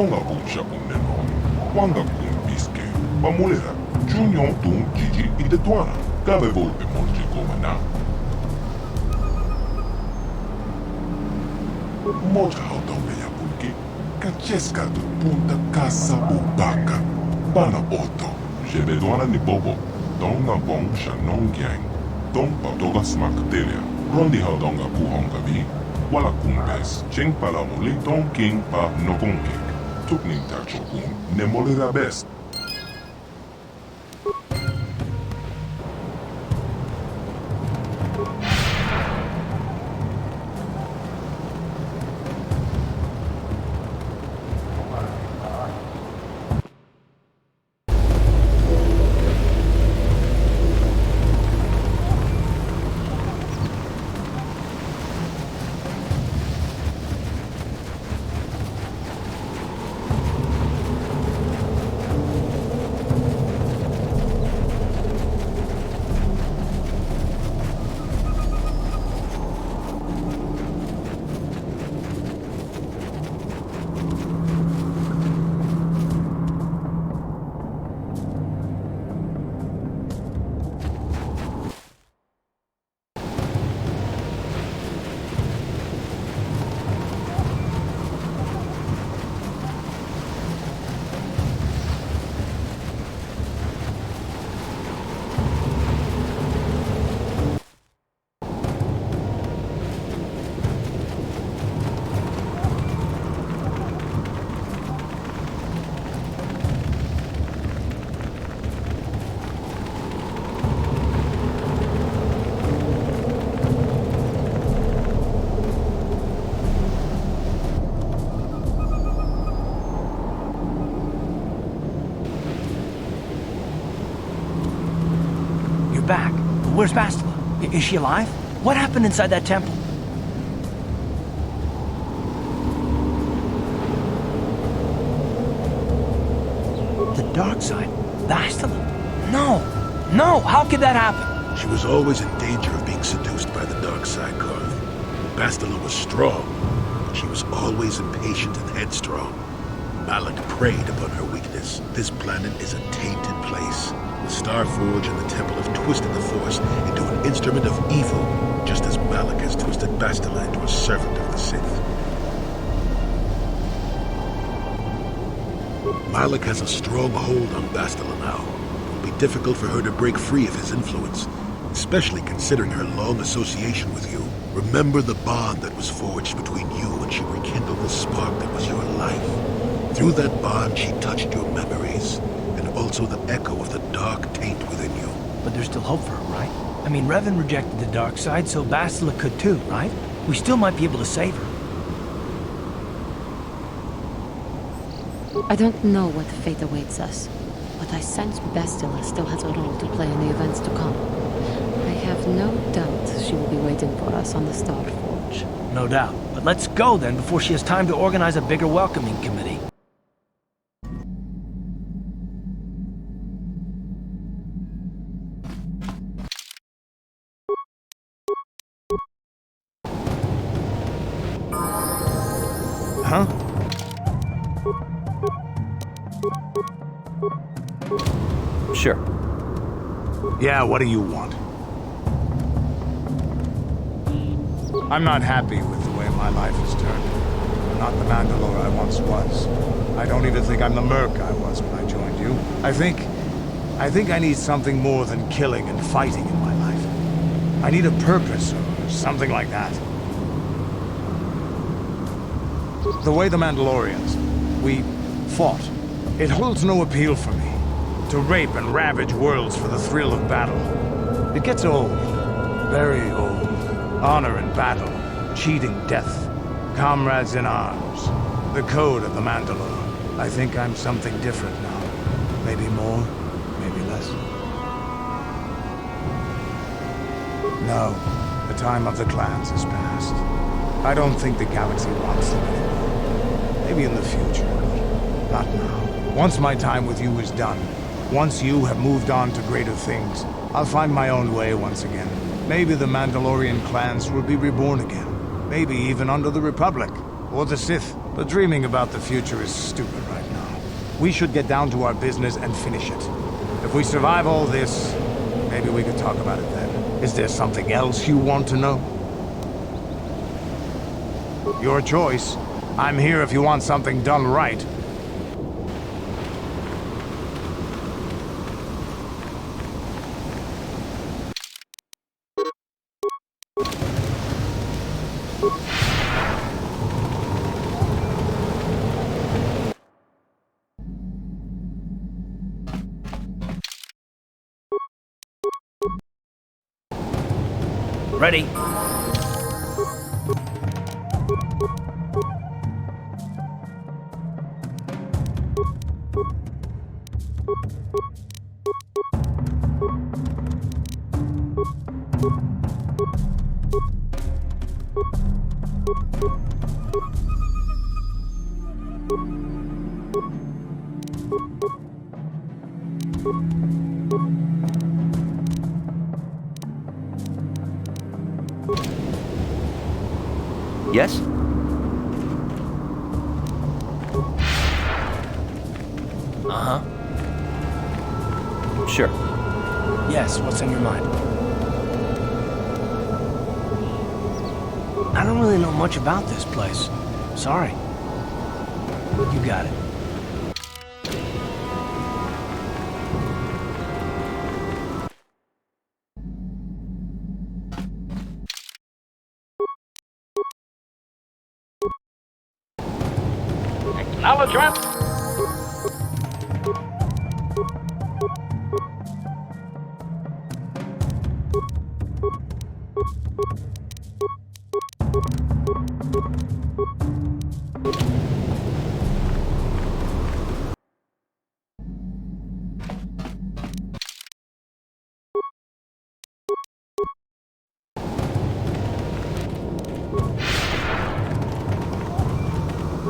Tonga kun siya unnenon. Wanga kun piske. Pamulera. Junior tun Gigi itetuana. Cabe volpe molge komana. Moja hautonga ja punki. Kacheska tu punta casa ubaka. Bana oto. Jebeduana ni bobo. Tonga bong sha non gang. Tompa toga smak telia. Rondi hautonga puhonga vi. Wala kumpes. Cheng pala muli ton king pa no konkik. Tukning tacho kun. Ne molera best. Back. Where's Bastila? Is she alive? What happened inside that temple? The dark side? Bastila? No! No! How could that happen? She was always in danger of being seduced by the dark side, Carl. Bastila was strong, but she was always impatient and headstrong. Malak preyed upon her weakness. This planet is a tainted place. The Starforge and the Temple have twisted the Force into an instrument of evil, just as Malak has twisted Bastila into a servant of the Sith. Malak has a strong hold on Bastila now. It will be difficult for her to break free of his influence, especially considering her long association with you. Remember the bond that was forged between you when she rekindled the spark that was your life. Through that bond, she touched your memories, and also the echo of the dark taint within you. But there's still hope for her, right? I mean, Revan rejected the dark side, so Bastila could too, right? We still might be able to save her. I don't know what fate awaits us, but I sense Bastila still has a role to play in the events to come. I have no doubt she will be waiting for us on the Starforge. No doubt. But let's go then before she has time to organize a bigger welcoming committee. Huh? Sure. Yeah, what do you want? I'm not happy with the way my life has turned. I'm not the Mandalore I once was. I don't even think I'm the merc I was when I joined you. I think I need something more than killing and fighting in my life. I need a purpose or something like that. The way the Mandalorians, we fought. It holds no appeal for me. To rape and ravage worlds for the thrill of battle. It gets old. Very old. Honor in battle. Cheating death. Comrades in arms. The code of the Mandalore. I think I'm something different now. Maybe more, maybe less. No, the time of the clans is past. I don't think the galaxy wants them anymore. Maybe in the future, but not now. Once my time with you is done, once you have moved on to greater things, I'll find my own way once again. Maybe the Mandalorian clans will be reborn again. Maybe even under the Republic, or the Sith. But dreaming about the future is stupid right now. We should get down to our business and finish it. If we survive all this, maybe we could talk about it then. Is there something else you want to know? Your choice. I'm here if you want something done right. Ready? Yes? Uh-huh. Sure. Yes, what's on your mind? I don't really know much about this place. Sorry. You got it. Acknowledgement.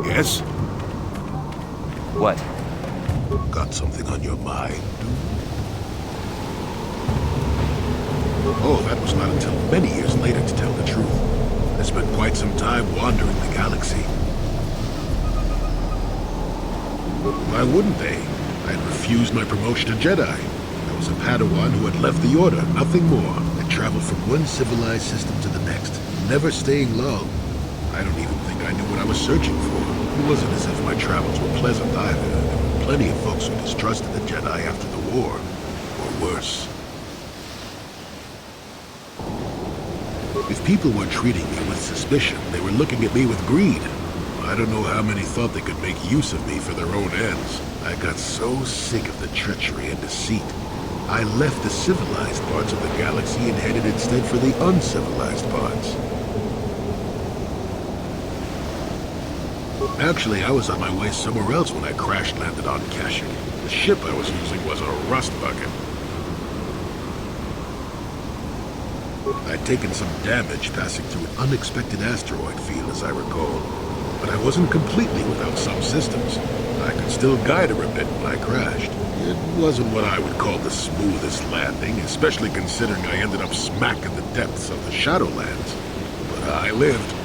Yes? What? Got something on your mind? Oh, that was not until many years later, to tell the truth. I spent quite some time wandering the galaxy. Why wouldn't they? I had refused my promotion to Jedi. I was a Padawan who had left the Order, nothing more. I traveled from one civilized system to the next, never staying long. I don't even think I knew what I was searching for. It wasn't as if my travels were pleasant either. There were plenty of folks who distrusted the Jedi after the war, or worse. If people weren't treating me with suspicion, they were looking at me with greed. I don't know how many thought they could make use of me for their own ends. I got so sick of the treachery and deceit. I left the civilized parts of the galaxy and headed instead for the uncivilized parts. Actually, I was on my way somewhere else when I crash-landed on Kashyyyk. The ship I was using was a rust bucket. I'd taken some damage passing through an unexpected asteroid field, as I recall. But I wasn't completely without some systems. I could still guide her a bit when I crashed. It wasn't what I would call the smoothest landing, especially considering I ended up smack in the depths of the Shadowlands. But I lived.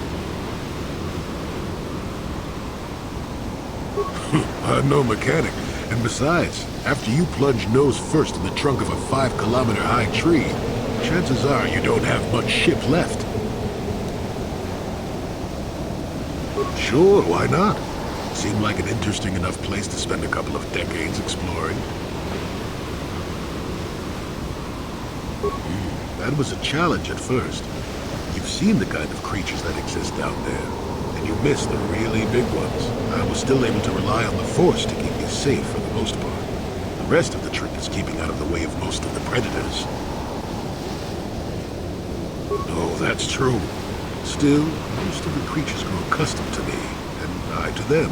I'm no mechanic. And besides, after you plunge nose first in the trunk of a 5-kilometer-high tree, chances are you don't have much ship left. Sure, why not? Seemed like an interesting enough place to spend a couple of decades exploring. That was a challenge at first. You've seen the kind of creatures that exist down there, and you missed the really big ones. I was still able to rely on the Force to keep me safe for the most part. The rest of the trick is keeping out of the way of most of the predators. Oh, that's true. Still, most of the creatures grow accustomed to me, and I to them.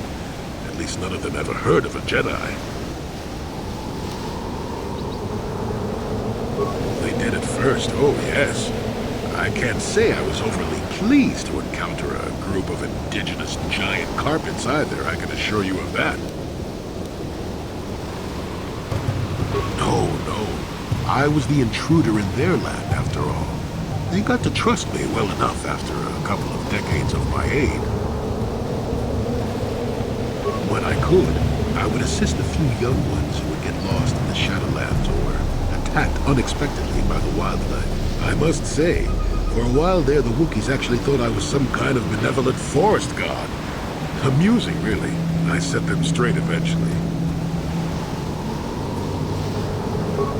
At least none of them ever heard of a Jedi. They did at first, oh yes. I can't say I was overly pleased to encounter a group of indigenous giant carpets either, I can assure you of that. No, no. I was the intruder in their land, after all. They got to trust me well enough after a couple of decades of my aid. When I could, I would assist a few young ones who would get lost in the Shadowlands or attacked unexpectedly by the wildlife. I must say, for a while there, the Wookiees actually thought I was some kind of benevolent forest god. Amusing, really. I set them straight eventually.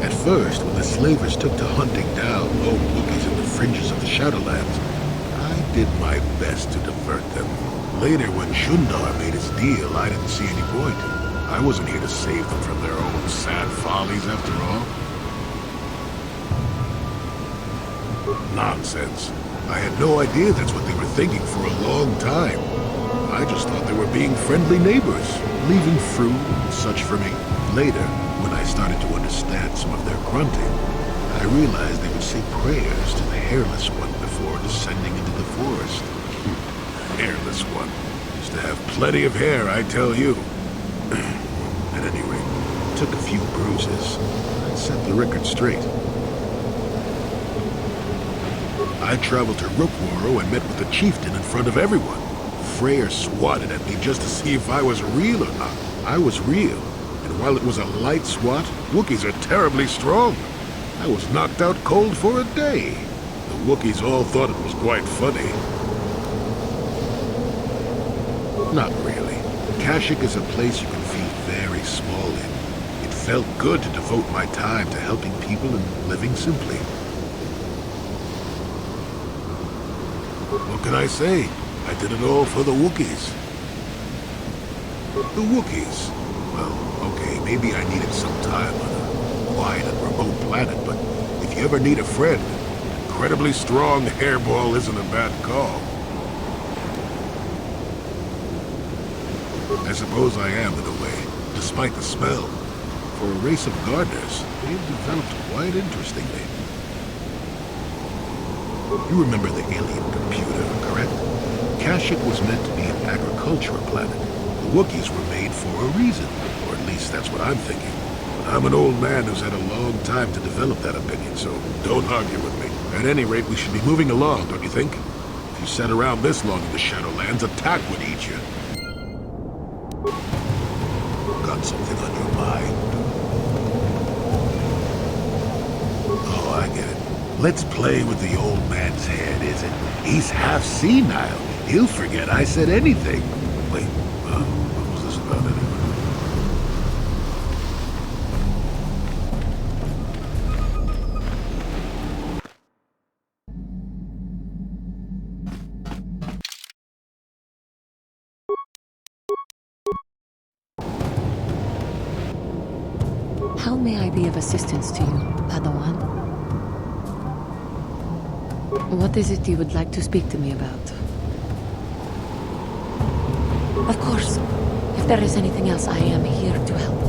At first, when the slavers took to hunting down lone Wookiees in the fringes of the Shadowlands, I did my best to divert them. Later, when Shundar made his deal, I didn't see any point. I wasn't here to save them from their own sad follies, after all. Nonsense. I had no idea that's what they were thinking for a long time. I just thought they were being friendly neighbors, leaving fruit and such for me. Later, when I started to understand some of their grunting, I realized they would say prayers to the Hairless One before descending into the forest. Hairless One. Used to have plenty of hair, I tell you. At any rate, took a few bruises and set the record straight. I traveled to Rookwaro and met with the chieftain in front of everyone. Freyr swatted at me just to see if I was real or not. I was real, and while it was a light swat, Wookiees are terribly strong. I was knocked out cold for a day. The Wookiees all thought it was quite funny. Not really. Kashyyyk is a place you can feel very small in. It felt good to devote my time to helping people and living simply. What can I say? I did it all for the Wookiees. The Wookiees? Well, okay, maybe I needed some time on a quiet and remote planet, but if you ever need a friend, an incredibly strong hairball isn't a bad call. I suppose I am, in a way, despite the smell. For a race of gardeners, they've developed quite interestingly. You remember the alien computer, correct? Kashyyyk was meant to be an agricultural planet. The Wookiees were made for a reason, or at least that's what I'm thinking. But I'm an old man who's had a long time to develop that opinion, so don't argue with me. At any rate, we should be moving along, don't you think? If you sat around this long in the Shadowlands, attack would eat you. Got something on your mind? Oh, I get it. Let's play with the old man's head, is it? He's half senile. He'll forget I said anything. Wait, what was this about anyway? How may I be of assistance to you, Padawan? What is it you would like to speak to me about? Of course. If there is anything else, I am here to help.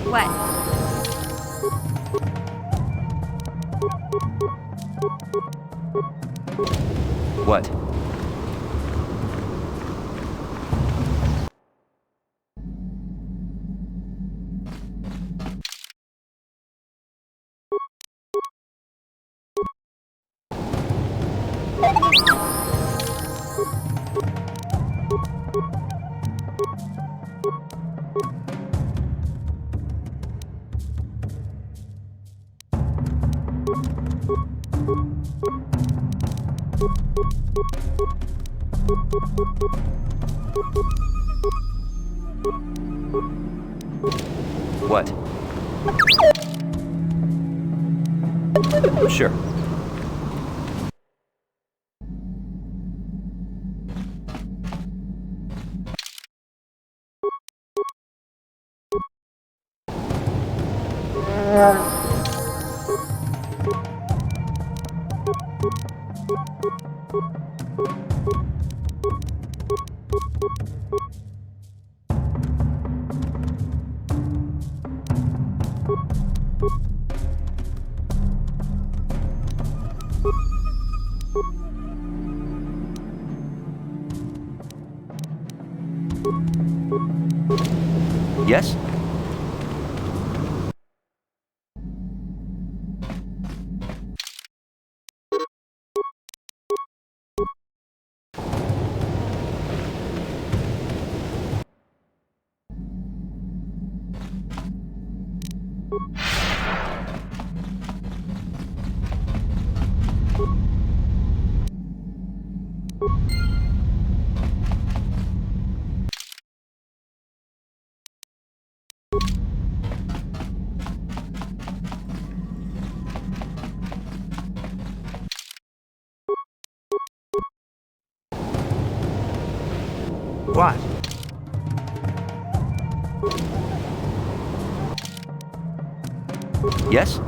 What? What? What? Sure. Yes? What? Yes?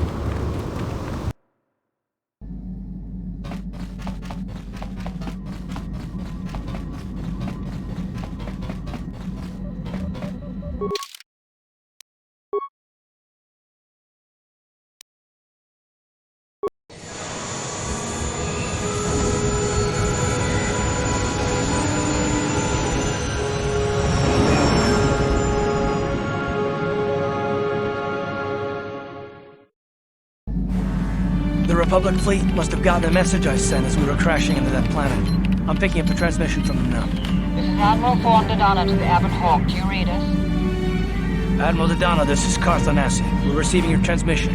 The Republic fleet must have gotten a message I sent as we were crashing into that planet. I'm picking up a transmission from them now. This is Admiral Thorne Dodonna to the Abbott Hawk. Do you read us? Admiral Dodonna, this is Carthanasi. We're receiving your transmission.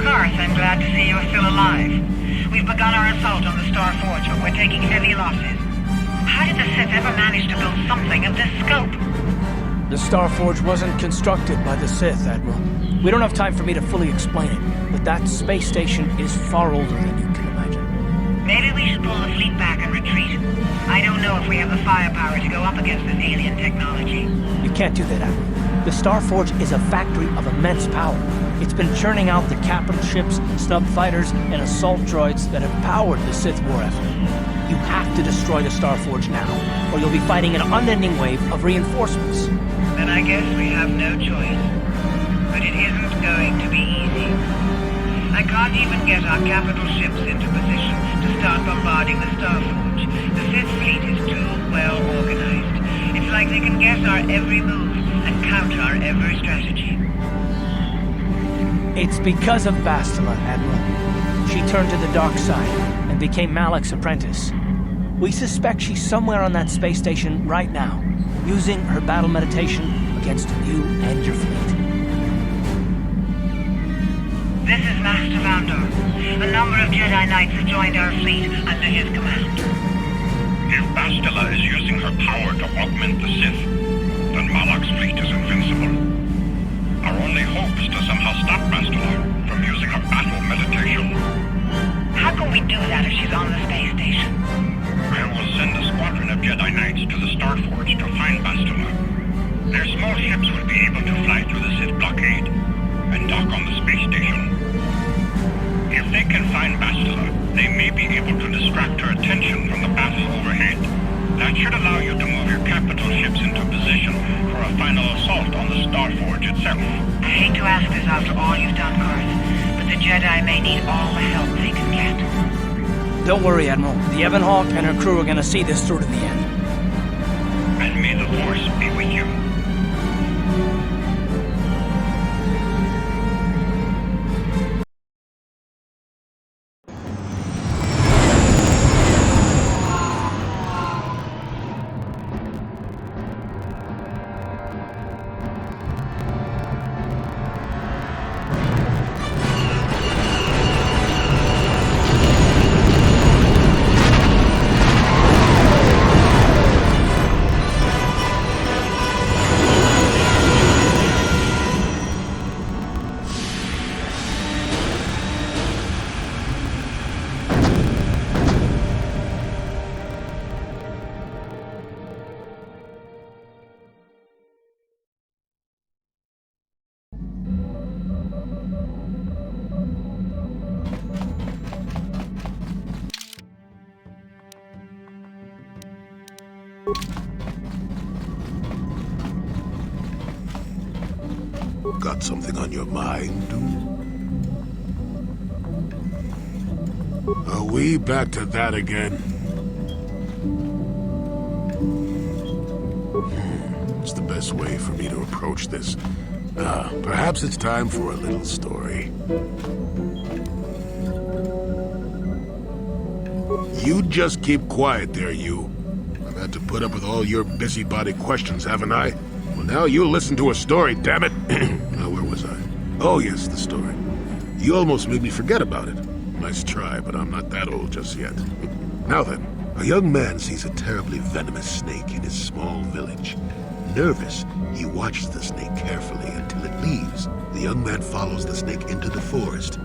Karth, I'm glad to see you're still alive. We've begun our assault on the Star Forge, but we're taking heavy losses. How did the Sith ever manage to build something of this scope? The Star Forge wasn't constructed by the Sith, Admiral. We don't have time for me to fully explain it, but that space station is far older than you can imagine. Maybe we should pull the fleet back and retreat. I don't know if we have the firepower to go up against this alien technology. You can't do that, Admiral. The Star Forge is a factory of immense power. It's been churning out the capital ships, snub fighters, and assault droids that have powered the Sith war effort. You have to destroy the Star Forge now, or you'll be fighting an unending wave of reinforcements. Then I guess we have no choice. But it isn't going to be easy. I can't even get our capital ships into position to start bombarding the Star Forge. The Sith fleet is too well organized. It's like they can guess our every move and counter our every strategy. It's because of Bastila, Admiral. She turned to the dark side and became Malak's apprentice. We suspect she's somewhere on that space station right now, using her battle meditation against you and your fleet. This is Master Vandor. A number of Jedi Knights have joined our fleet under his command. If Bastila is using her power to augment the Sith, then Malak's fleet is invincible. Our only hope is to somehow stop Bastila from using her battle meditation. How can we do that if she's on the space station? I will send a squadron of Jedi Knights to the Star Forge to find Bastila. Their small ships will be able to fly through the Sith blockade and dock on the space station. If they can find Bastila, they may be able to distract her attention from the battle overhead. That should allow you to move your capital ships into position for a final assault on the Star Forge itself. I hate to ask this after all you've done, Karth, but the Jedi may need all the help they can get. Don't worry, Admiral. The Ebon Hawk and her crew are gonna see this through to the end. And may the Force be with you. Got something on your mind? Are we back to that again? It's the best way for me to approach this. Perhaps it's time for a little story. You just keep quiet there, you. I've had to put up with all your busybody questions, haven't I? Well, now you listen to a story, damn it. Oh yes, the story. You almost made me forget about it. Nice try, but I'm not that old just yet. Now then, a young man sees a terribly venomous snake in his small village. Nervous, he watches the snake carefully until it leaves. The young man follows the snake into the forest.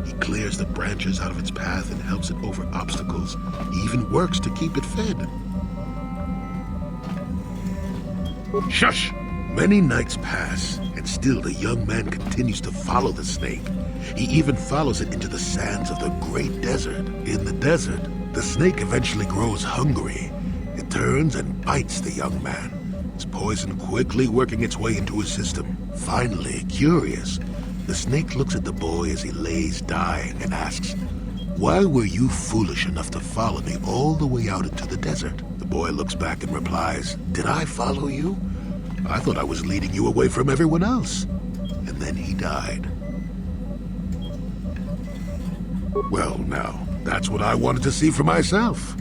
He clears the branches out of its path and helps it over obstacles. He even works to keep it fed. Shush! Many nights pass, and still the young man continues to follow the snake. He even follows it into the sands of the great desert. In the desert, the snake eventually grows hungry. It turns and bites the young man, its poison quickly working its way into his system. Finally, curious, the snake looks at the boy as he lays dying and asks, "Why were you foolish enough to follow me all the way out into the desert?" The boy looks back and replies, "Did I follow you? I thought I was leading you away from everyone else." And then he died. Well, now, that's what I wanted to see for myself.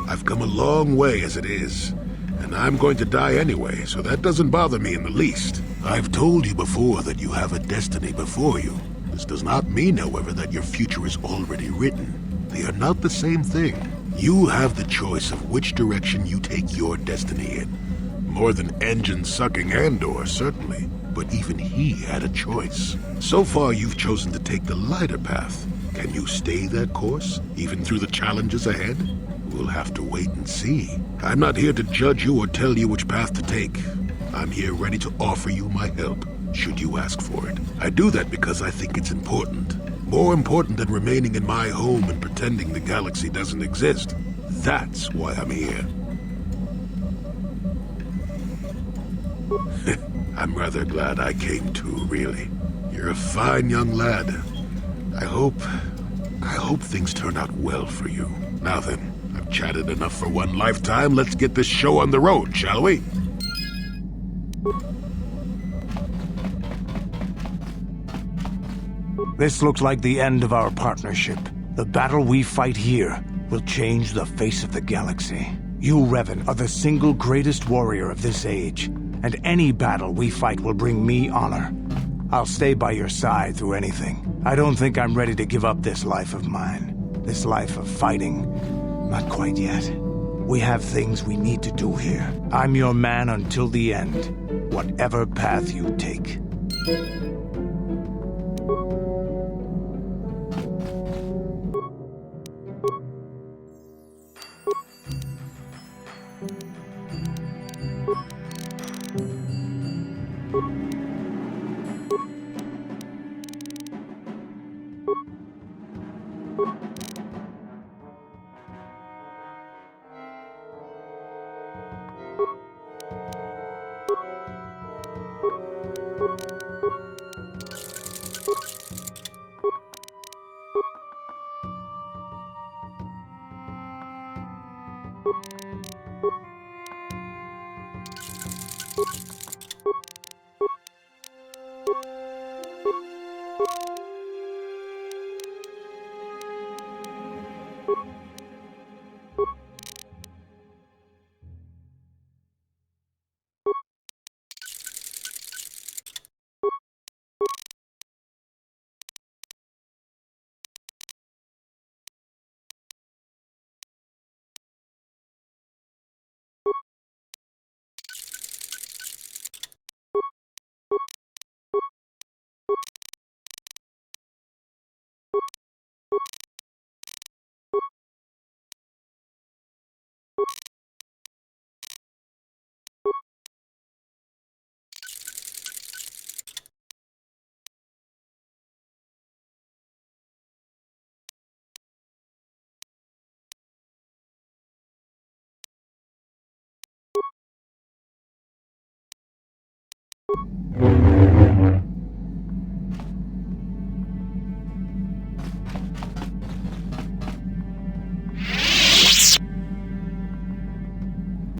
I've come a long way as it is, and I'm going to die anyway, so that doesn't bother me in the least. I've told you before that you have a destiny before you. This does not mean, however, that your future is already written. They are not the same thing. You have the choice of which direction you take your destiny in. More than engine-sucking Andor, certainly, but even he had a choice. So far, you've chosen to take the lighter path. Can you stay that course, even through the challenges ahead? We'll have to wait and see. I'm not here to judge you or tell you which path to take. I'm here ready to offer you my help, should you ask for it. I do that because I think it's important. More important than remaining in my home and pretending the galaxy doesn't exist. That's why I'm here. I'm rather glad I came too, really. You're a fine young lad. I hope things turn out well for you. Now then, I've chatted enough for one lifetime. Let's get this show on the road, shall we? This looks like the end of our partnership. The battle we fight here will change the face of the galaxy. You, Revan, are the single greatest warrior of this age, and any battle we fight will bring me honor. I'll stay by your side through anything. I don't think I'm ready to give up this life of mine. This life of fighting. Not quite yet. We have things we need to do here. I'm your man until the end, whatever path you take.